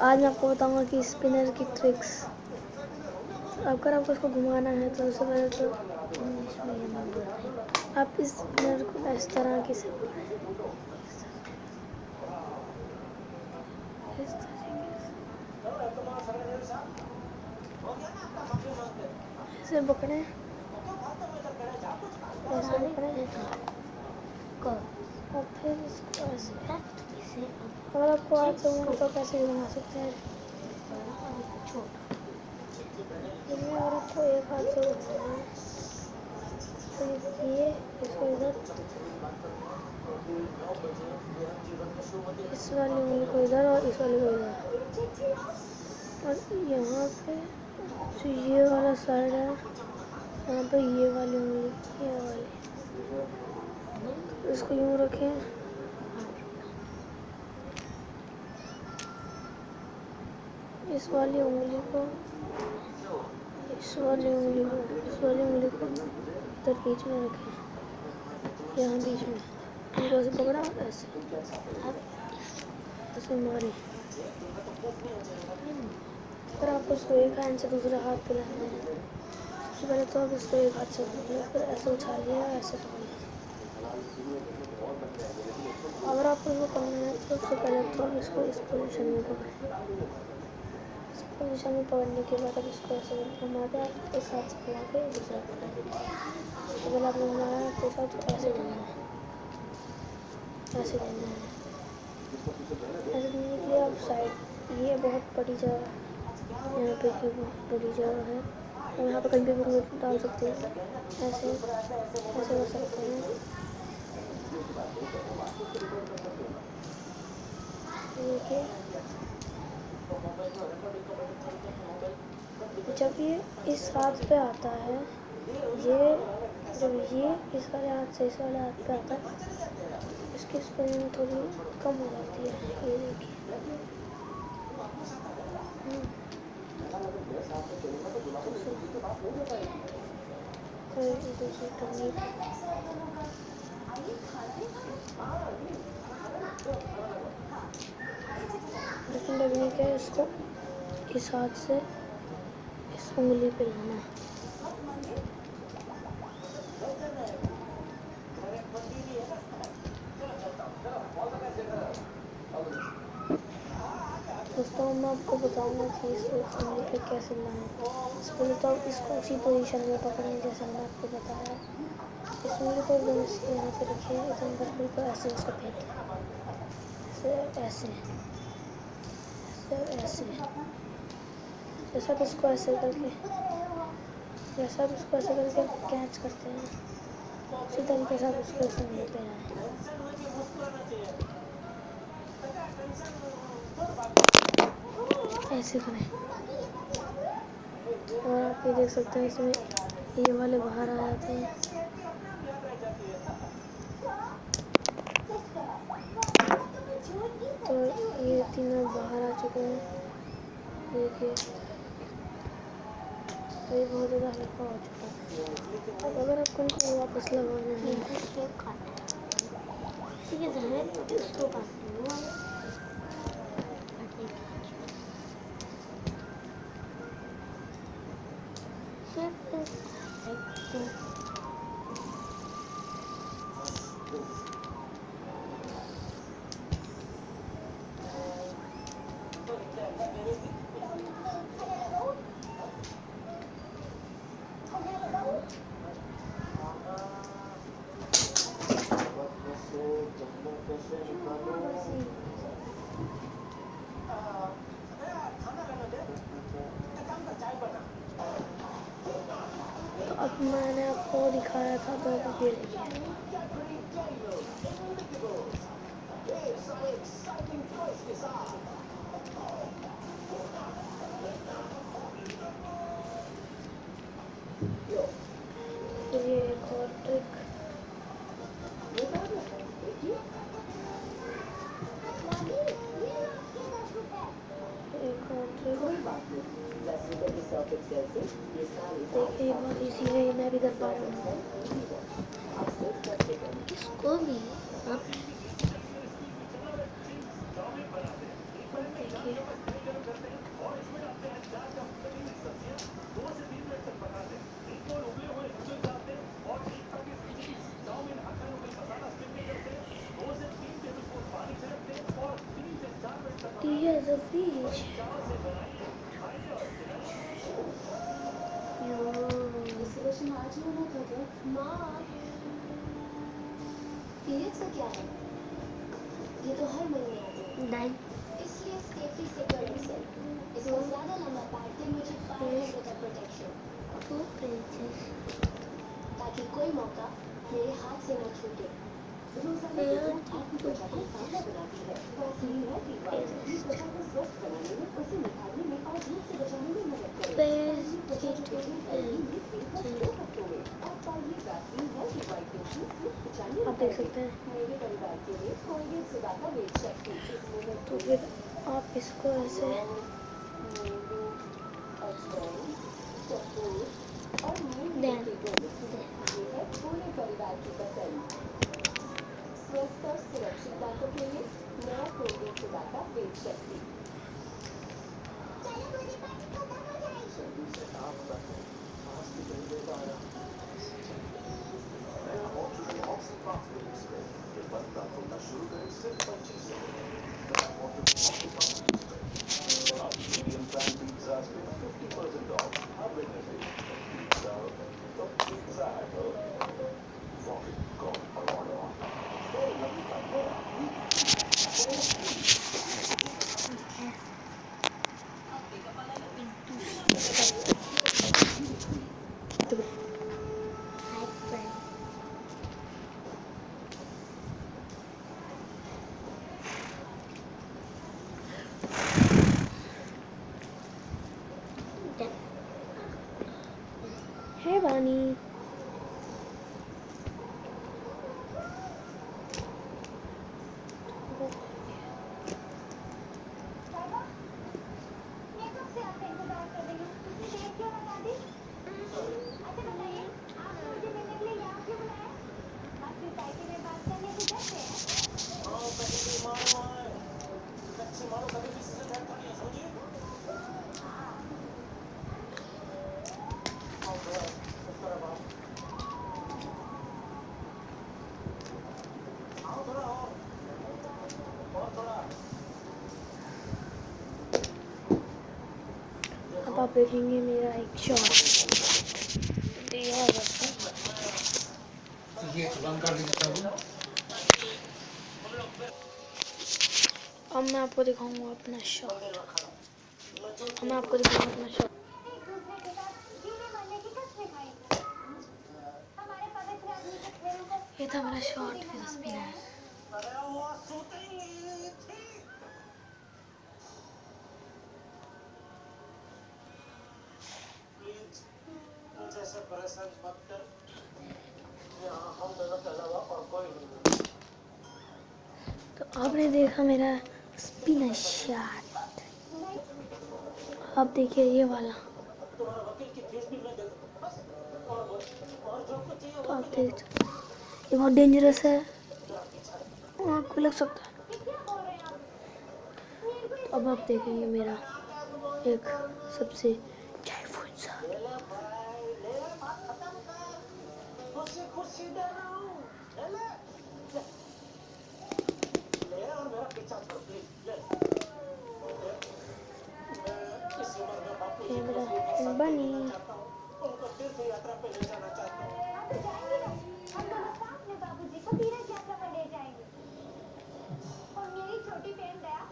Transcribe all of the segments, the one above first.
आज मैं आपको बताऊंगा कि स्पिनर की ट्रिक्स। अगर आपको इसको घुमाना है तो सबसे पहले तो आप इस स्पिनर को इस तरह की से ऐसे पकड़े, ऐसे पकड़े और फिर इसको ऐसे। अगर आपको हाथ से घुमाना तो कैसे भी घुमा सकते हैं। अगर आपको एक हाथ से घुमाना है तो ये इसको इधर, इस वाली उंगली को इधर और इस वाली को इधर, और यहाँ पे जो ये वाला साइड है यहाँ पे ये वाली उंगली, ये वाली, इसको यूँ रखें, इस वाली उंगली को, इस वाली उंगली को, इस वाली उंगली को इधर बीच में रखें, यहाँ बीच में इनको ऐसे पकड़ा, ऐसे ऐसे मारे। अगर आपको इसको एक हैंड से दूसरे हाथ पे लाना है, सबसे पहले तो आप इसको एक हाथ से पकड़िए, फिर ऐसे उछाल लिया, ऐसे पकड़िए। अगर आपको इसको करना है तो सबसे पहले तो आप इसको इस पोजीशन में पकड़ें। इस पोजीशन में पकड़ने के बाद अब इसको ऐसे घुमा के आप इस हाथ से घुमा के दूसरा पकड़ें। इसको पहले आपने घुमाया तो ऐसे देना है, ऐसे देना है। ऐसे देने के लिए आप साइड, ये बहुत बड़ी जगह, यहाँ पे की बहुत बड़ी जगह है और यहाँ पे कहीं भी भी डाल सकते हैं, ऐसे ऐसे कर सकते हैं। देखिए जब ये इस हाथ पे आता है, ये जब ये इस वाले हाथ से इस वाले हाथ पे आता है, इसकी स्पिन थोड़ी कम हो जाती है। ये देखिए दूसरी टेक्निक, दूसरी टेक्निक है इसको इस हाथ से इस उंगली पे लाना। दोस्तों मैं आपको बताऊंगा कि इस उंगली पे कैसे लाएं। इसके लिए तो आप इसको उसी पोजीशन में पकड़ें जैसा मैंने आपको बताया। इस उंगली को एकदम इसके यहाँ पे रखिए, एकदम बराबर को ऐसे इसको फेंकें, ऐसे ऐसे ऐसे। जैसा आप इसको ऐसे करके, जैसा आप इसको ऐसे करके कैच करते हैं, उसी तरीके से आप इसको इस उंगली पे लाएं। ऐसे करें और आप ये देख सकते हैं इसमें ये वाले बाहर आ जाते हैं। तो ये तीनों बाहर आ चुके हैं, देखिए तो ये बहुत ज़्यादा हल्का हो चुका है। अब अगर आपको इनको वापस लगाना है तो अब मैंने आपको दिखाया था तो अब ये देखिए। फिर ये एक और ट्रिक, देखिए बहुत इजी है, मैं भी कर पा रहा हूँ। इसको भी आप देखिए Yes, a fish. डिस्कशन आज ही होना था क्या? माँ, पीरियड्स का क्या है? ये तो हर महीने आते हैं। Then इसलिए स्टे फ्री सिक्योर एक्सेल। इसका ज्यादा लंबा पैड दे मुझे 500 का प्रोटेक्शन, two princess. ताकि कोई मौका मेरे हाथ से न छूटे। रोजाना की Yeah, बूंद आपकी त्वचा को सांवला बनाती है। वैसलीन है रिवाइट, ये त्वचा को स्वस्थ बनाने में, उसे निखारने में और धूप से बचाने में मदद करे। पाइए त्वचा को केवल एलगी में सिर्फ 2 हफ्तों में। अब पाइए वैसलीन है रिवाइटल की सिर्फ 95 आप रुपए देख सकते हैं। में। मेरे परिवार के लिए कोलगेट सुदाका वेट शक्ति इस मोमेंट तो को फिर आप इसको ऐसे नींबू, अजवाइन, कपूर और नीम दें के गुण। ये है पूरे परिवार की पसंद। स्वस्थ और सुरक्षित दांतों के लिए नया कोलगेट सुदाका वेट शक्ति। चलो मुझे पार्टी खत्म हो जाएगी। जल्दी से काम कर लो। सांस भी नहीं ले पा रहा। नया मॉर्चरी ऑक्सी फास्ट फिलिंग स्प्रे। ये बंद दांत खोलना शुरू करें सिर्फ 25 सेकंड। नया मॉर्चरी ऑक्सी फास्ट फिलिंग स्प्रे। अब मीडियम पैन पिज्जाज में 50% ऑफ। हर वेडनेसडे पिज्जा तो पिज्जा है तो वॉकिंग गॉन और order online. Very lovely Hey Bunny. मैं कब से आपका इंतजार कर रही हूँ। इतनी देर क्यों लगा दी? अच्छा बताइए, आपने मुझे मिलने के लिए यहाँ क्यों बुलाया? आप सोसाइटी में बात करने से डरते हैं? हाँ, कभी भी मारो है। कच्ची मारो कभी किसी से डरता नहीं है, समझी? आओ थोड़ा इस तरफ आओ। आओ थोड़ा और थोड़ा। अब आप देखेंगे मेरा एक शॉट। ये बंद कर देता हूँ। अब मैं आपको दिखाऊंगा अपना शॉट। अब मैं आपको दिखाऊंगा अपना शॉट। एक दूसरे के साथ जीने मरने की कसमें खाई। हमारे पवित्र अग्नि के खेलों को ये था मेरा शॉट खुद ही विद नाम दे रहे स्पिनर। हैं। अरे वो सूतेंगी थी। प्लीज मुझे ऐसे परेशान मत कर। यहाँ हम दोनों के अलावा और कोई नहीं है। तो आपने देखा मेरा स्पिनर शॉट। अब देखिए ये वाला। तुम्हारा वकील की फीस भी मैं दे दूँ बस। और जो कुछ चाहिए तो वो आप भी दे देख दूँ। ये बहुत डेंजरस है। क्या पीछा है? आपको लग सकता है। ये क्या बोल रहे हैं आप? मेरे को ये तो अब आप देखेंगे मेरा एक सबसे जयफुल सा। ले ले भाई, ले ले, बात खत्म कर। खुशी दे रहा हूँ। ले ले ले और मेरा पीछा छोड़ प्लीज ले। मैं इस उम्र में बापू ये जी को मेरा अपने साथ ले बनी। जाना चाहता हूँ। उनको तीर्थ यात्रा पे ले जाना चाहता हूँ। हाँ तो जाएंगे ना। हम दोनों साथ में बाबू जी को तीर्थ यात्रा पर ले जाएंगे। और मेरी छोटी बहन दया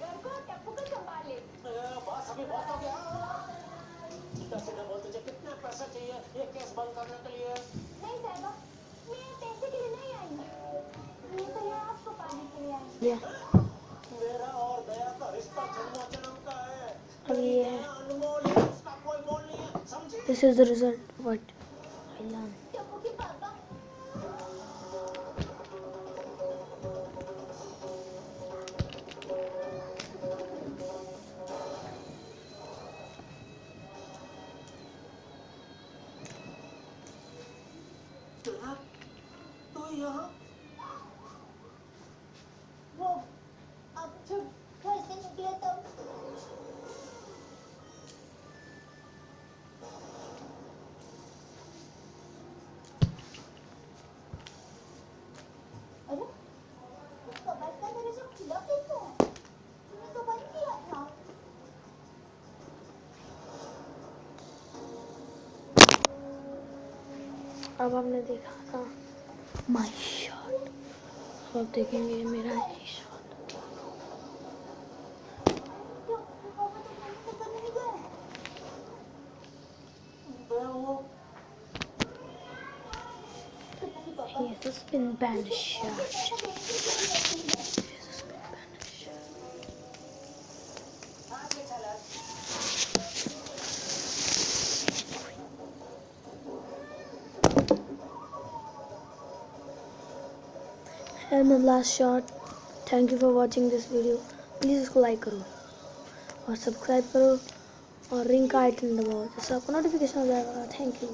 घर को टप्पू को संभाल ले। बस अभी बहुत हो गया। सीधा सीधा बोल, तुझे कितने पैसे चाहिए ये केस बंद करने के लिए? नहीं साहबा, मैं पैसे के लिए नहीं आई हूँ। मैं तो यहाँ आपको पाने के लिए आई हूँ। या मेरा और दया का रिश्ता जन्मों जन्म का है। अब मेरी ये है। दया अनमोल है, उसका कोई मोल नहीं है, समझी? This is the result what I learn. Tappu की पापा। दया, तू यहाँ? वो अब जब घर से निकले तब अरे कबर्ड का दरवाजा खुला कैसे है? तूने तो बंद किया अब हमने देखा था माय शॉट, अब देखेंगे मेरा ही shot. Here's a spin banish shot. And my last shot. Thank you for watching this video. Please इसको like करो और सब्सक्राइब करो और रिंग का आइकन दबाओ जिससे आपको नोटिफिकेशन हो जाएगा। Thank you.